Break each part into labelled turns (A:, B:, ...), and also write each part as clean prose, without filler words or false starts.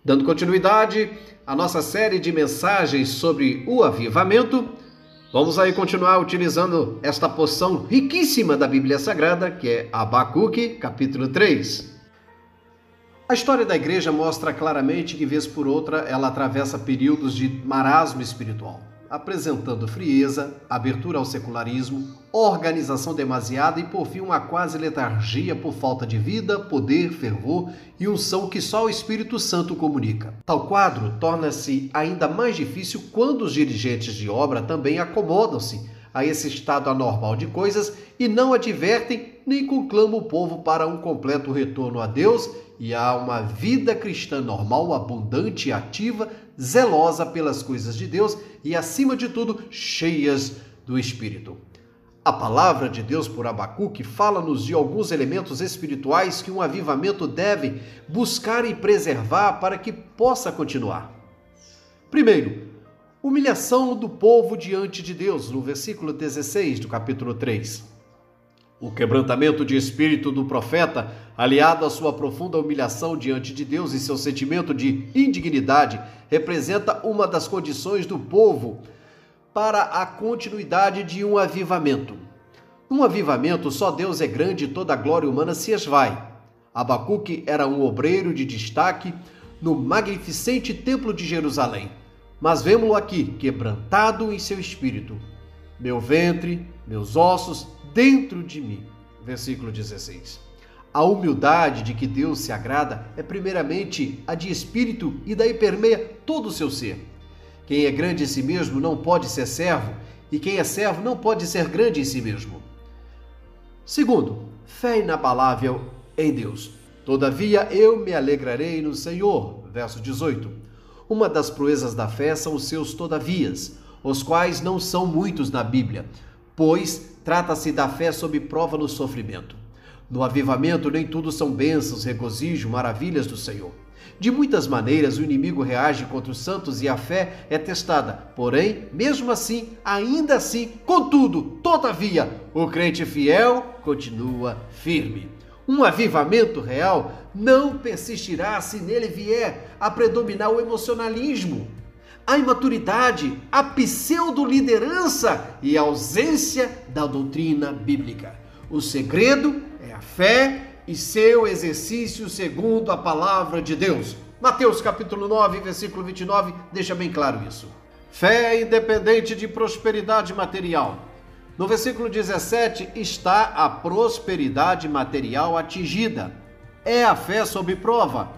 A: Dando continuidade à nossa série de mensagens sobre o avivamento, vamos aí continuar utilizando esta porção riquíssima da Bíblia Sagrada, que é Abacuque, capítulo 3. A história da igreja mostra claramente que, vez por outra, ela atravessa períodos de marasmo espiritual, apresentando frieza, abertura ao secularismo, organização demasiada e, por fim, uma quase letargia por falta de vida, poder, fervor e unção que só o Espírito Santo comunica. Tal quadro torna-se ainda mais difícil quando os dirigentes de obra também acomodam-se a esse estado anormal de coisas e não advertem nem conclamam o povo para um completo retorno a Deus e a uma vida cristã normal, abundante e ativa, zelosa pelas coisas de Deus e, acima de tudo, cheias do Espírito. A palavra de Deus por Abacuque fala-nos de alguns elementos espirituais que um avivamento deve buscar e preservar para que possa continuar. Primeiro, humilhação do povo diante de Deus, no versículo 16 do capítulo 3. O quebrantamento de espírito do profeta, aliado à sua profunda humilhação diante de Deus e seu sentimento de indignidade, representa uma das condições do povo para a continuidade de um avivamento. Num avivamento, só Deus é grande e toda a glória humana se esvai. Abacuque era um obreiro de destaque no magnificente templo de Jerusalém, mas vemo-lo aqui, quebrantado em seu espírito. Meu ventre, meus ossos, dentro de mim. Versículo 16. A humildade de que Deus se agrada é primeiramente a de espírito e daí permeia todo o seu ser. Quem é grande em si mesmo não pode ser servo, e quem é servo não pode ser grande em si mesmo. Segundo, fé inabalável em Deus. Todavia eu me alegrarei no Senhor. Verso 18. Uma das proezas da fé são os seus todavias, os quais não são muitos na Bíblia, pois trata-se da fé sob prova no sofrimento. No avivamento nem tudo são bênçãos, regozijo, maravilhas do Senhor. De muitas maneiras o inimigo reage contra os santos e a fé é testada. Porém, mesmo assim, ainda assim, contudo, todavia, o crente fiel continua firme. Um avivamento real não persistirá se nele vier a predominar o emocionalismo, a imaturidade, a pseudo-liderança e a ausência da doutrina bíblica. O segredo é a fé e seu exercício segundo a palavra de Deus. Mateus capítulo 9, versículo 29, deixa bem claro isso. Fé independente de prosperidade material. No versículo 17 está a prosperidade material atingida. É a fé sob prova.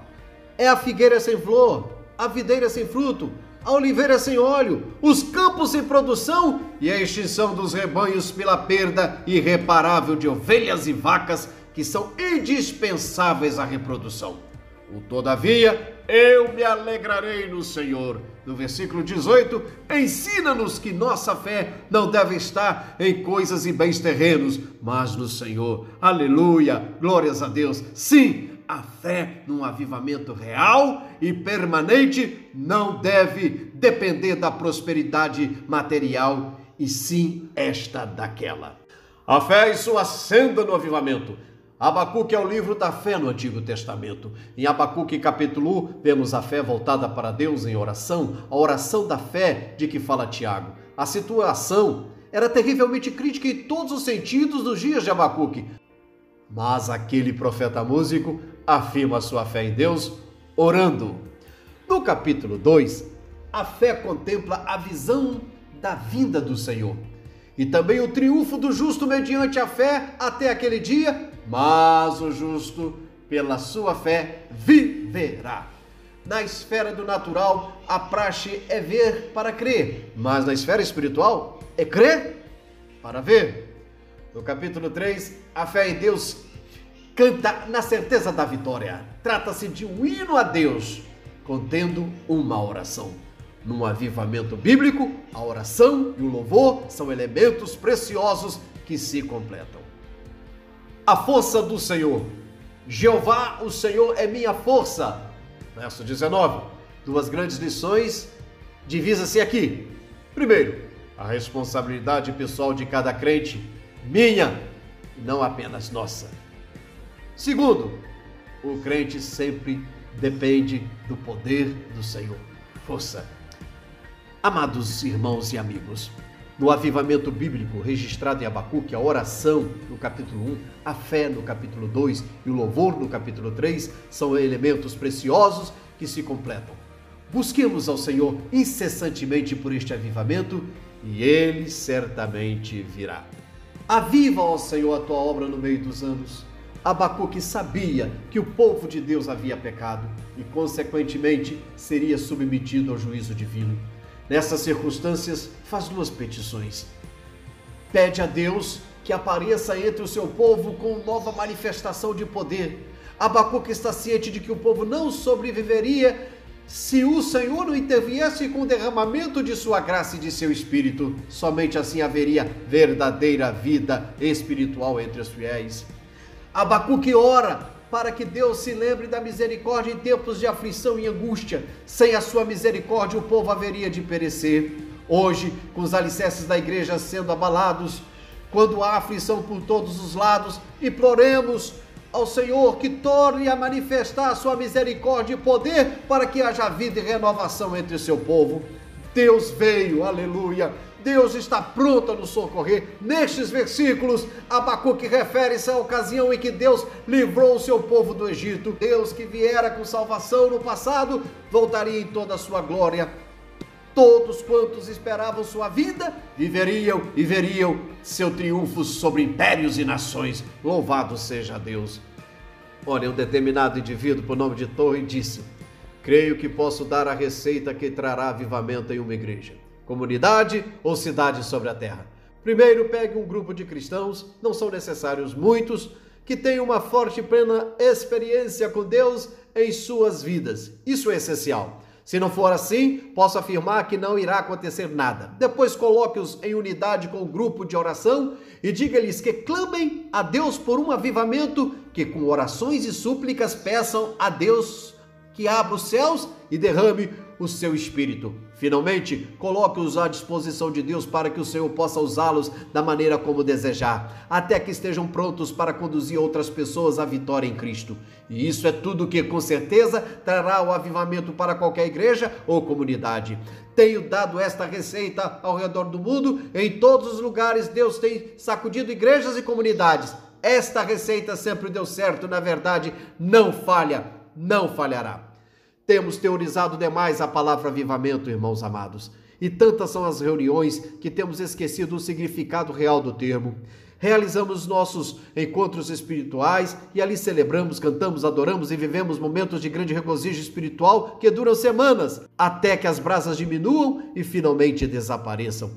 A: É a figueira sem flor, a videira sem fruto, a oliveira sem óleo, os campos sem produção e a extinção dos rebanhos pela perda irreparável de ovelhas e vacas que são indispensáveis à reprodução. Todavia, eu me alegrarei no Senhor. No versículo 18, ensina-nos que nossa fé não deve estar em coisas e bens terrenos, mas no Senhor. Aleluia, glórias a Deus. Sim, a fé num avivamento real e permanente não deve depender da prosperidade material, e sim esta daquela. A fé e sua senda no avivamento. Abacuque é o livro da fé no Antigo Testamento. Em Abacuque capítulo 1, vemos a fé voltada para Deus em oração, a oração da fé de que fala Tiago. A situação era terrivelmente crítica em todos os sentidos nos dias de Abacuque. Mas aquele profeta músico afirma sua fé em Deus orando. No capítulo 2, a fé contempla a visão da vinda do Senhor e também o triunfo do justo mediante a fé até aquele dia, mas o justo pela sua fé viverá. Na esfera do natural, a praxe é ver para crer, mas na esfera espiritual é crer para ver. No capítulo 3, a fé em Deus canta na certeza da vitória. Trata-se de um hino a Deus, contendo uma oração. Num avivamento bíblico, a oração e o louvor são elementos preciosos que se completam. A força do Senhor. Jeová, o Senhor, é minha força. Verso 19. Duas grandes lições divisam-se aqui. Primeiro, a responsabilidade pessoal de cada crente, minha, não apenas nossa. Segundo, o crente sempre depende do poder do Senhor. Força! Amados irmãos e amigos, no avivamento bíblico registrado em Abacuque, a oração no capítulo 1, a fé no capítulo 2 e o louvor no capítulo 3 são elementos preciosos que se completam. Busquemos ao Senhor incessantemente por este avivamento e Ele certamente virá. Aviva, ó Senhor, a tua obra no meio dos anos. Abacuque sabia que o povo de Deus havia pecado e, consequentemente, seria submetido ao juízo divino. Nessas circunstâncias, faz duas petições. Pede a Deus que apareça entre o seu povo com nova manifestação de poder. Abacuque está ciente de que o povo não sobreviveria se o Senhor não interviesse com o derramamento de sua graça e de seu Espírito. Somente assim haveria verdadeira vida espiritual entre os fiéis. Abacuque ora para que Deus se lembre da misericórdia em tempos de aflição e angústia. Sem a sua misericórdia, o povo haveria de perecer. Hoje, com os alicerces da igreja sendo abalados, quando há aflição por todos os lados, imploremos ao Senhor que torne a manifestar a sua misericórdia e poder para que haja vida e renovação entre o seu povo. Deus veio, aleluia! Deus está pronto a nos socorrer. Nestes versículos, Abacuque refere-se à ocasião em que Deus livrou o seu povo do Egito. Deus que viera com salvação no passado, voltaria em toda a sua glória. Todos quantos esperavam sua vinda, viveriam e veriam seu triunfo sobre impérios e nações. Louvado seja Deus. Olha, um determinado indivíduo, por nome de Torre, disse: creio que posso dar a receita que trará avivamento em uma igreja, comunidade ou cidade sobre a terra. Primeiro, pegue um grupo de cristãos, não são necessários muitos, que tenham uma forte e plena experiência com Deus em suas vidas. Isso é essencial. Se não for assim, posso afirmar que não irá acontecer nada. Depois coloque-os em unidade com um grupo de oração e diga-lhes que clamem a Deus por um avivamento, que com orações e súplicas peçam a Deus que abra os céus e derrame o seu Espírito. Finalmente, coloque-os à disposição de Deus para que o Senhor possa usá-los da maneira como desejar, até que estejam prontos para conduzir outras pessoas à vitória em Cristo. E isso é tudo que, com certeza, trará o avivamento para qualquer igreja ou comunidade. Tenho dado esta receita ao redor do mundo. Em todos os lugares, Deus tem sacudido igrejas e comunidades. Esta receita sempre deu certo, na verdade, não falha, não falhará. Temos teorizado demais a palavra avivamento, irmãos amados, e tantas são as reuniões que temos esquecido o significado real do termo. Realizamos nossos encontros espirituais e ali celebramos, cantamos, adoramos e vivemos momentos de grande regozijo espiritual que duram semanas, até que as brasas diminuam e finalmente desapareçam.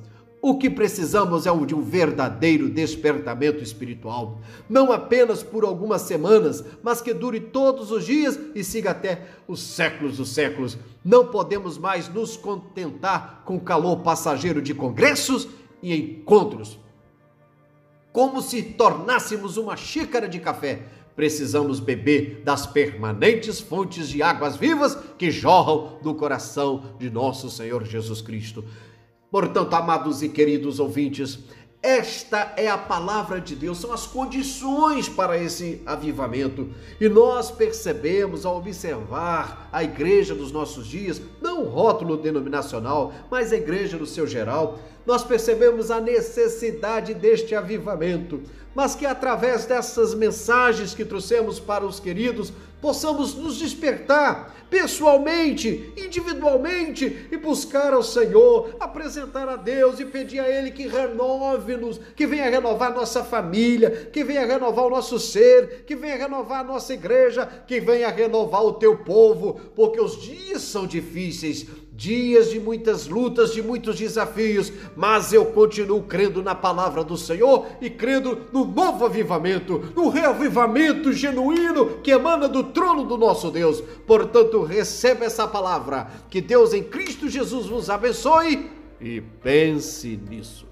A: O que precisamos é de um verdadeiro despertamento espiritual, não apenas por algumas semanas, mas que dure todos os dias e siga até os séculos dos séculos. Não podemos mais nos contentar com o calor passageiro de congressos e encontros, como se tornássemos uma xícara de café. Precisamos beber das permanentes fontes de águas vivas que jorram do coração de nosso Senhor Jesus Cristo. Portanto, amados e queridos ouvintes, esta é a palavra de Deus, são as condições para esse avivamento. E nós percebemos ao observar a igreja dos nossos dias, não o rótulo denominacional, mas a igreja no seu geral, nós percebemos a necessidade deste avivamento, mas que através dessas mensagens que trouxemos para os queridos, possamos nos despertar pessoalmente, individualmente e buscar ao Senhor, apresentar a Deus e pedir a Ele que renove-nos, que venha renovar nossa família, que venha renovar o nosso ser, que venha renovar a nossa igreja, que venha renovar o teu povo, porque os dias são difíceis, dias de muitas lutas, de muitos desafios, mas eu continuo crendo na palavra do Senhor e crendo no novo avivamento, no reavivamento genuíno que emana do trono do nosso Deus. Portanto, receba essa palavra, que Deus em Cristo Jesus vos abençoe e pense nisso.